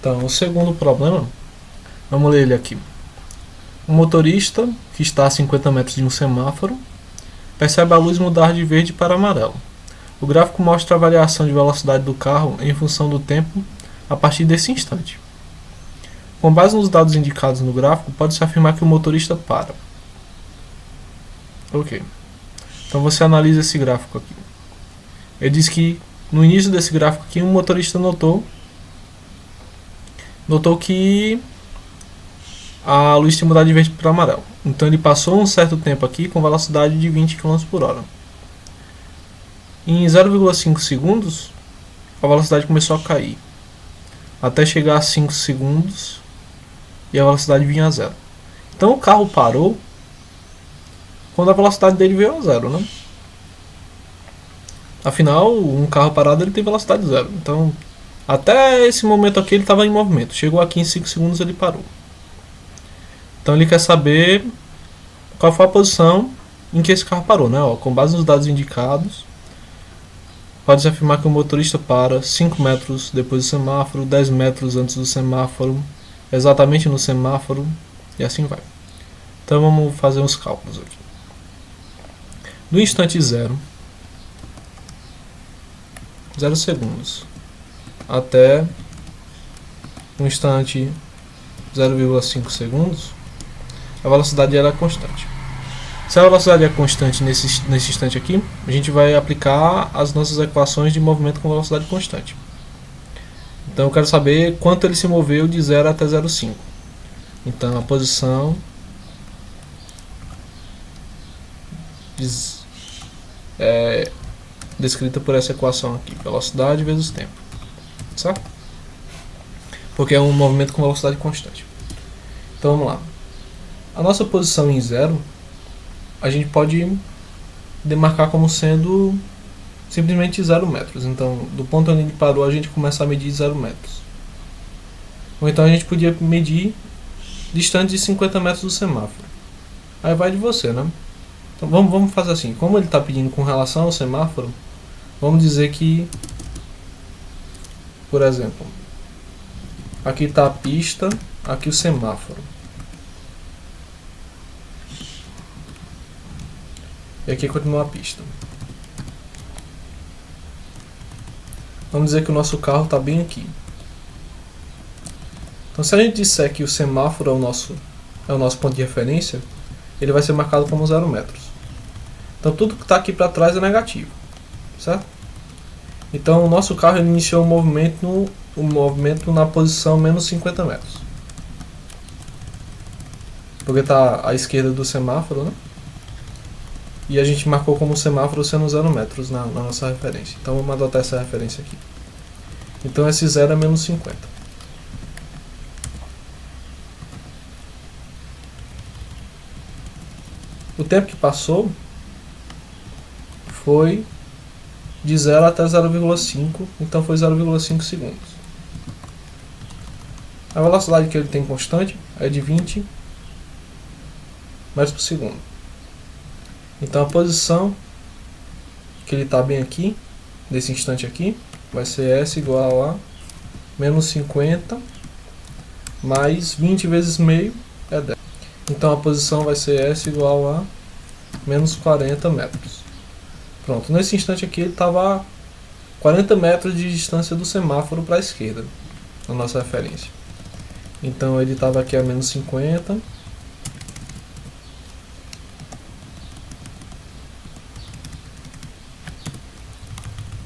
Então, o segundo problema, vamos ler ele aqui. O motorista, que está a 50 metros de um semáforo, percebe a luz mudar de verde para amarelo. O gráfico mostra a variação de velocidade do carro em função do tempo a partir desse instante. Com base nos dados indicados no gráfico, pode-se afirmar que o motorista para. Ok. Então você analisa esse gráfico aqui. Ele diz que no início desse gráfico aqui, um motorista notou que a luz tinha mudado de verde para amarelo. Então ele passou um certo tempo aqui com velocidade de 20 km por hora. Em 0,5 segundos, a velocidade começou a cair, até chegar a 5 segundos e a velocidade vinha a zero. Então o carro parou quando a velocidade dele veio a zero, né? Afinal, um carro parado ele tem velocidade zero. Então, até esse momento aqui ele estava em movimento. Chegou aqui em 5 segundos ele parou. Então ele quer saber qual foi a posição em que esse carro parou, né? Com base nos dados indicados, pode-se afirmar que o motorista para 5 metros depois do semáforo, 10 metros antes do semáforo, exatamente no semáforo, e assim vai. Então vamos fazer uns cálculos aqui. Do instante 0 segundos, até o instante 0,5 segundos, a velocidade ela é constante. Se a velocidade é constante nesse instante aqui, a gente vai aplicar as nossas equações de movimento com velocidade constante. Então eu quero saber quanto ele se moveu de 0 até 0,5. Então a posição é descrita por essa equação aqui, velocidade vezes tempo, certo? Porque é um movimento com velocidade constante. Então vamos lá. A nossa posição em 0, a gente pode demarcar como sendo simplesmente 0 metros. Então, do ponto onde ele parou, a gente começa a medir 0 metros. Ou então a gente podia medir distante de 50 metros do semáforo. Aí vai de você, né? Então vamos fazer assim. Como ele está pedindo com relação ao semáforo, vamos dizer que, por exemplo, aqui está a pista, aqui o semáforo. E aqui continua a pista. Vamos dizer que o nosso carro está bem aqui. Então se a gente disser que o semáforo é o nosso ponto de referência, ele vai ser marcado como 0 metros. Então tudo que está aqui para trás é negativo, certo? Então o nosso carro ele iniciou o movimento na posição menos 50 metros. Porque está à esquerda do semáforo, né? E a gente marcou como semáforo sendo 0 metros na nossa referência. Então vamos adotar essa referência aqui. Então esse 0 é menos 50. O tempo que passou foi de 0 até 0,5, então foi 0,5 segundos. A velocidade que ele tem constante é de 20 metros por segundo. Então a posição que ele está bem aqui, nesse instante aqui, vai ser S igual a menos 50 mais 20 vezes meio é 10. Então a posição vai ser S igual a menos 40 metros. Pronto, nesse instante aqui ele estava a 40 metros de distância do semáforo para a esquerda, na nossa referência. Então ele estava aqui a menos 50.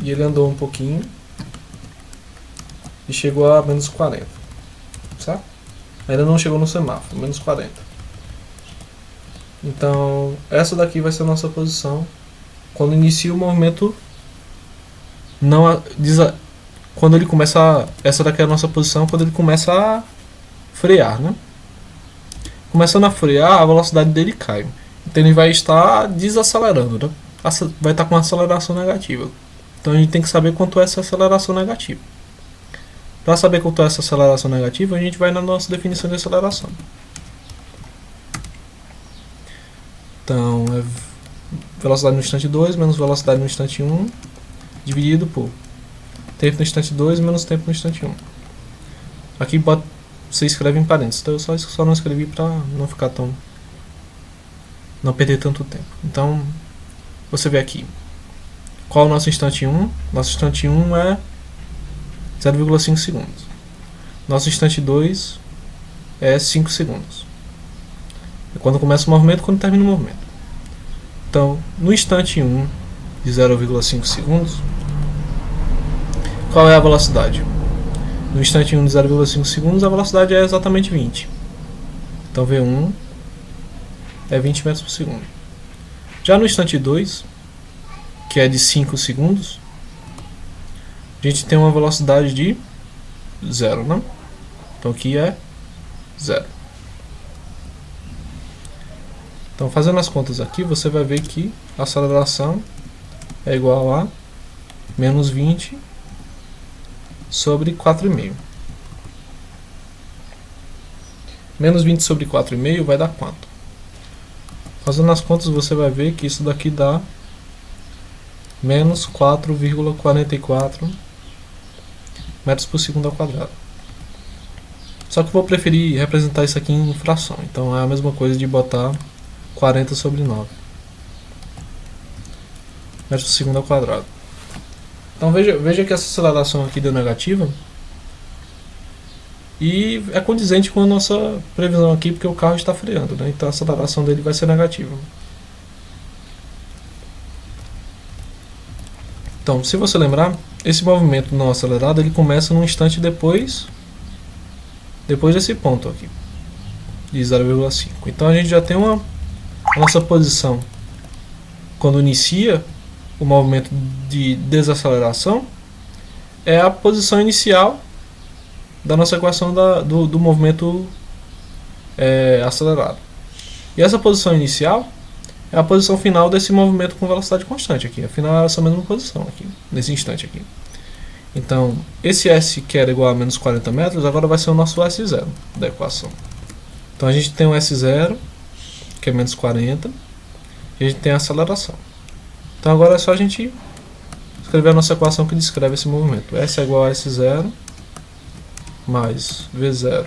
E ele andou um pouquinho e chegou a menos 40, certo? Ainda não chegou no semáforo, menos 40. Então essa daqui vai ser a nossa posição quando inicia o movimento. Quando ele começa, essa daqui é a nossa posição quando ele começa a frear, né? Começando a frear, a velocidade dele cai. Então ele vai estar desacelerando, né? Vai estar com uma aceleração negativa. Então a gente tem que saber quanto é essa aceleração negativa. Para saber quanto é essa aceleração negativa, a gente vai na nossa definição de aceleração. Então é velocidade no instante 2 menos velocidade no instante 1 dividido por tempo no instante 2 menos tempo no instante 1. Aqui você escreve em parênteses, então eu só não escrevi para não ficar tão... não perder tanto tempo. Então, você vê aqui. Qual é o nosso instante 1? Nosso instante 1 é 0,5 segundos. Nosso instante 2 é 5 segundos. É quando começa o movimento e quando termina o movimento. Então, no instante 1 de 0,5 segundos, qual é a velocidade? No instante 1 de 0,5 segundos, a velocidade é exatamente 20. Então, V1 é 20 metros por segundo. Já no instante 2, que é de 5 segundos, a gente tem uma velocidade de 0, né? Então aqui é 0. Então, fazendo as contas aqui, você vai ver que a aceleração é igual a menos 20 sobre 4,5. Menos 20 sobre 4,5 vai dar quanto? Fazendo as contas, você vai ver que isso daqui dá menos 4,44 metros por segundo ao quadrado. Só que eu vou preferir representar isso aqui em fração. Então é a mesma coisa de botar 40 sobre 9 metros por segundo ao quadrado. Então veja que essa aceleração aqui deu negativa. E é condizente com a nossa previsão aqui, porque o carro está freando, né? Então a aceleração dele vai ser negativa. Então, se você lembrar, esse movimento não acelerado ele começa num instante depois desse ponto aqui, de 0,5. Então a gente já tem a nossa posição quando inicia o movimento de desaceleração, é a posição inicial da nossa equação do movimento acelerado. E essa posição inicial é a posição final desse movimento com velocidade constante aqui. Afinal, é essa mesma posição aqui, nesse instante aqui. Então, esse S que era igual a menos 40 metros, agora vai ser o nosso S0 da equação. Então, a gente tem o S0, que é menos 40, e a gente tem a aceleração. Então, agora é só a gente escrever a nossa equação que descreve esse movimento. S é igual a S0 mais V0.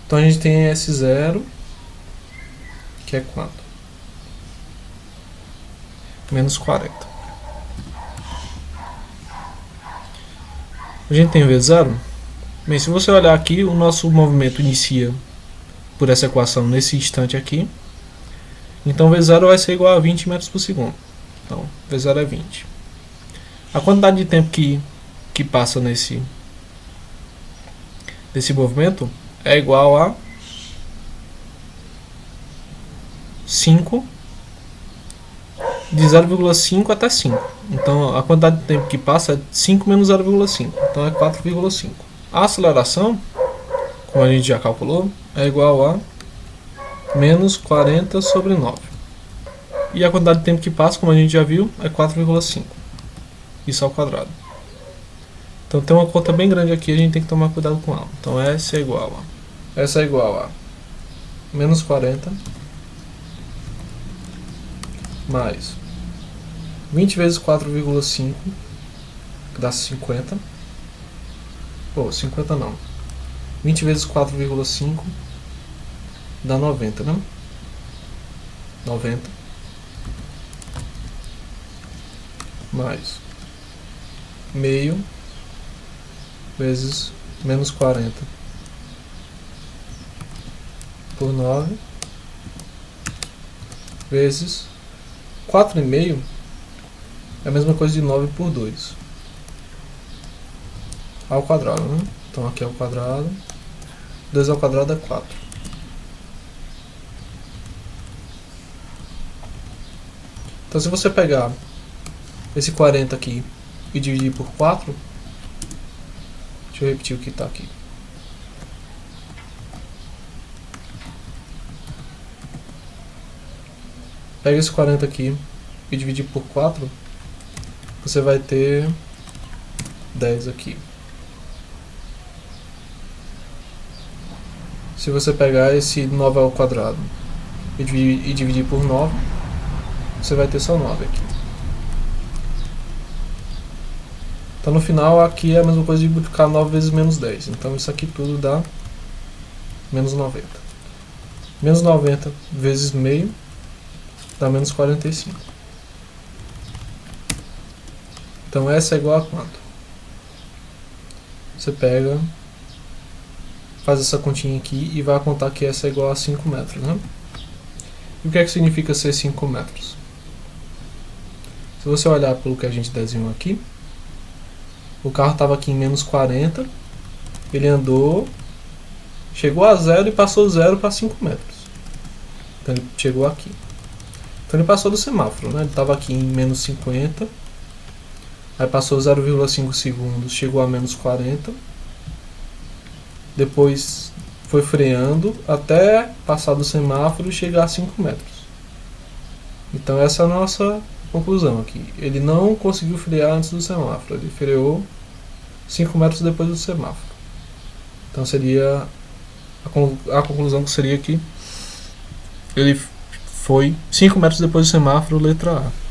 Então, a gente tem S0, que é quanto? Menos 40. A gente tem V0. Bem, se você olhar aqui, o nosso movimento inicia por essa equação nesse instante aqui. Então V0 vai ser igual a 20 metros por segundo. Então V0 é 20. A quantidade de tempo que passa nesse movimento é igual a 5 de 0,5 até 5. Então a quantidade de tempo que passa é 5 menos 0,5. Então é 4,5. A aceleração, como a gente já calculou, é igual a menos 40 sobre 9. E a quantidade de tempo que passa, como a gente já viu, é 4,5. Isso ao quadrado. Então tem uma conta bem grande aqui, a gente tem que tomar cuidado com ela. Então S é igual a menos 40 mais 20 vezes 4,5, que dá 50. Pô, 50 não. 20 vezes 4,5 dá 90, né? 90 mais meio vezes menos 40 por 9 vezes 4,5 é a mesma coisa de 9 por 2 ao quadrado, né? Então aqui é o quadrado, 2 ao quadrado é 4. Então se você pegar esse 40 aqui e dividir por 4, deixa eu repetir o que está aqui. Pega esse 40 aqui e dividir por 4, você vai ter 10 aqui. Se você pegar esse 9 ao quadrado e dividir por 9, você vai ter só 9 aqui. Então no final aqui é a mesma coisa de multiplicar 9 vezes menos 10. Então isso aqui tudo dá menos 90. Menos 90 vezes meio dá menos 45. Então essa é igual a quanto? Você pega, faz essa continha aqui e vai contar que essa é igual a 5 metros, né? E o que é que significa ser 5 metros? Se você olhar pelo que a gente desenhou aqui, o carro estava aqui em menos 40, ele andou, chegou a 0 e passou 0 para 5 metros. Então ele chegou aqui. Então ele passou do semáforo, né? Ele estava aqui em menos 50, aí passou 0,5 segundos, chegou a menos 40, depois foi freando até passar do semáforo e chegar a 5 metros. Então essa é a nossa conclusão aqui. Ele não conseguiu frear antes do semáforo, ele freou 5 metros depois do semáforo. Então seria a conclusão que seria que ele foi 5 metros depois do semáforo, letra A.